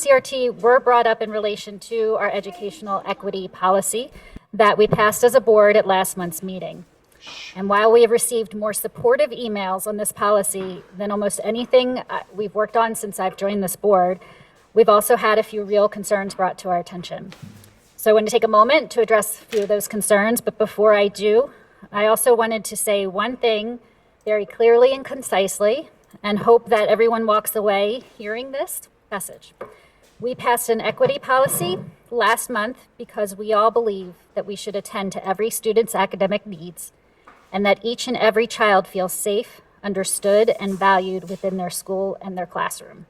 CRT were brought up in relation to our educational equity policy that we passed as a board at last month's meeting. And while we have received more supportive emails on this policy than almost anything we've worked on since I've joined this board, we've also had a few real concerns brought to our attention. So I want to take a moment to address a few of those concerns, but before I do, I also wanted to say one thing very clearly and concisely, and hope that everyone walks away hearing this message. We passed an equity policy last month because we all believe that we should attend to every student's academic needs and that each and every child feels safe, understood, and valued within their school and their classroom.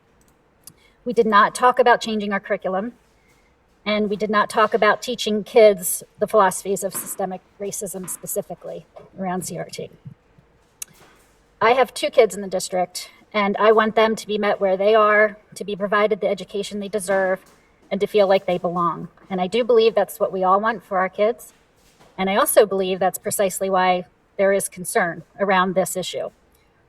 We did not talk about changing our curriculum, and we did not talk about teaching kids the philosophies of systemic racism specifically around CRT. I have 2 kids in the district, and I want them to be met where they are, to be provided the education they deserve, and to feel like they belong. And I do believe that's what we all want for our kids. And I also believe that's precisely why there is concern around this issue,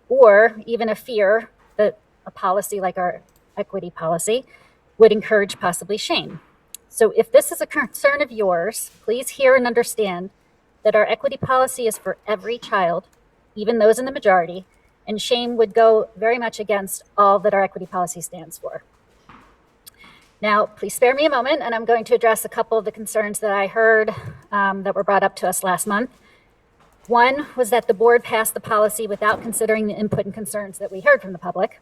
or even a fear that a policy like our equity policy would encourage possibly shame. So if this is a concern of yours, please hear and understand that our equity policy is for every child, even those in the majority, and shame would go very much against all that our equity policy stands for. Now, please spare me a moment, and I'm going to address a couple of the concerns that I heard that were brought up to us last month. One was that the board passed the policy without considering the input and concerns that we heard from the public.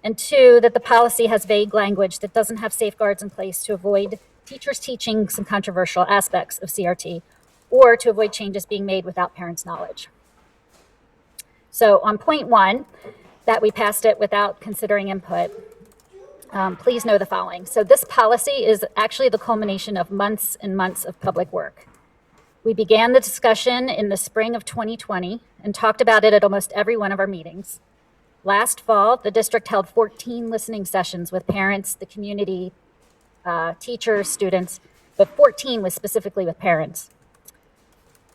And 2, that the policy has vague language that doesn't have safeguards in place to avoid teachers teaching some controversial aspects of CRT or to avoid changes being made without parents' knowledge. So on point 1, that we passed it without considering input, please know the following. So this policy is actually the culmination of months and months of public work. We began the discussion in the spring of 2020 and talked about it at almost every one of our meetings. Last fall, the district held 14 listening sessions with parents, the community, teachers, students, but 14 was specifically with parents.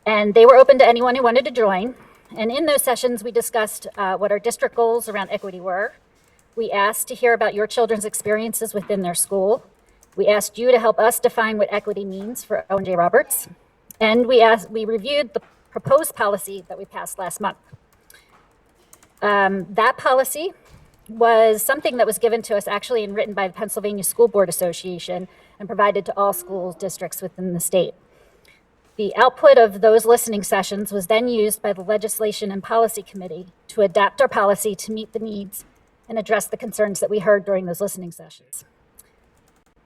And they were open to anyone who wanted to join. And in those sessions, we discussed what our district goals around equity were. We asked to hear about your children's experiences within their school. We asked you to help us define what equity means for O.J. Roberts. And we reviewed the proposed policy that we passed last month. That policy was something that was given to us actually and written by the Pennsylvania School Board Association and provided to all school districts within the state. The output of those listening sessions was then used by the Legislation and Policy Committee to adapt our policy to meet the needs and address the concerns that we heard during those listening sessions.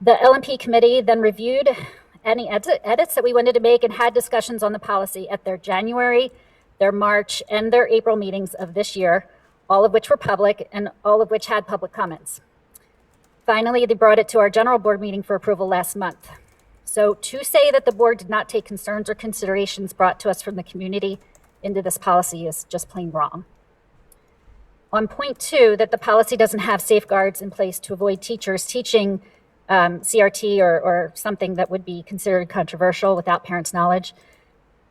The L&P committee then reviewed any edits that we wanted to make and had discussions on the policy at their January, their March, and their April meetings of this year, all of which were public and all of which had public comments. Finally, they brought it to our general board meeting for approval last month. So to say that the board did not take concerns or considerations brought to us from the community into this policy is just plain wrong. On point 2, that the policy doesn't have safeguards in place to avoid teachers teaching CRT or something that would be considered controversial without parents' knowledge.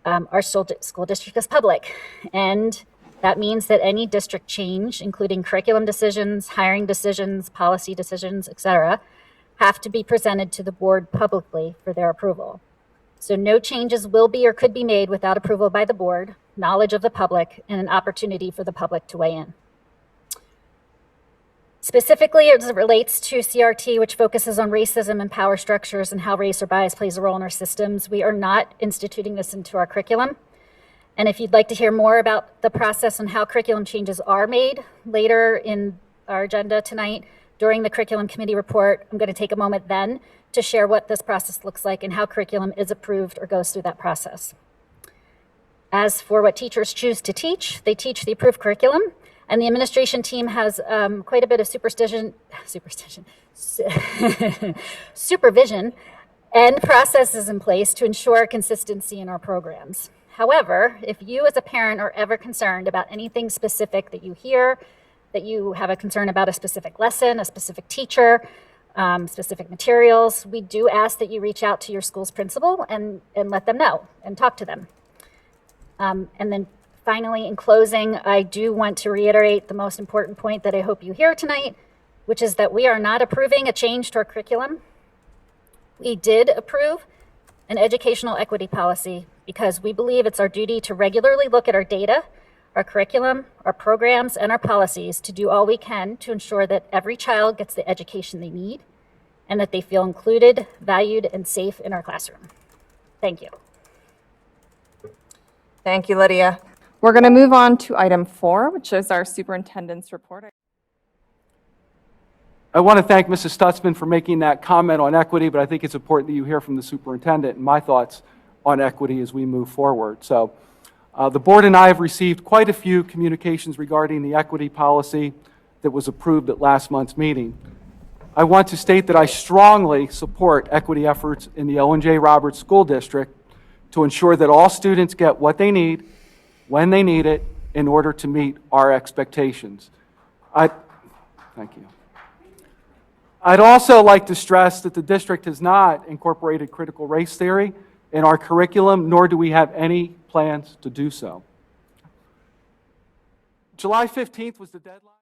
Our school district is public, and that means that any district change, including curriculum decisions, hiring decisions, policy decisions, etc., have to be presented to the board publicly for their approval. So no changes will be or could be made without approval by the board, knowledge of the public, and an opportunity for the public to weigh in. Specifically, as it relates to CRT, which focuses on racism and power structures and how race or bias plays a role in our systems, we are not instituting this into our curriculum. And if you'd like to hear more about the process and how curriculum changes are made later in our agenda tonight, during the curriculum committee report, I'm going to take a moment then to share what this process looks like and how curriculum is approved or goes through that process. As for what teachers choose to teach, they teach the approved curriculum. And the administration team has quite a bit of supervision and processes in place to ensure consistency in our programs. However, if you as a parent are ever concerned about anything specific that you hear, that you have a concern about a specific lesson, a specific teacher, specific materials, we do ask that you reach out to your school's principal and let them know and talk to them. And then finally, in closing, I do want to reiterate the most important point that I hope you hear tonight. which is that we are not approving a change to our curriculum. We did approve an educational equity policy because we believe it's our duty to regularly look at our data, our curriculum, our programs, and our policies to do all we can to ensure that every child gets the education they need and that they feel included, valued, and safe in our classroom. Thank you. Thank you, Lydia. We're going to move on to item 4, which is our superintendent's report. I want to thank Mrs. Stutzman for making that comment on equity, but I think it's important that you hear from the superintendent and my thoughts on equity as we move forward. So the board and I have received quite a few communications regarding the equity policy that was approved at last month's meeting. I want to state that I strongly support equity efforts in the O.J. Roberts School District to ensure that all students get what they need, when they need it, in order to meet our expectations. Thank you. I'd also like to stress that the district has not incorporated critical race theory in our curriculum, nor do we have any plans to do so. July 15th was the deadline.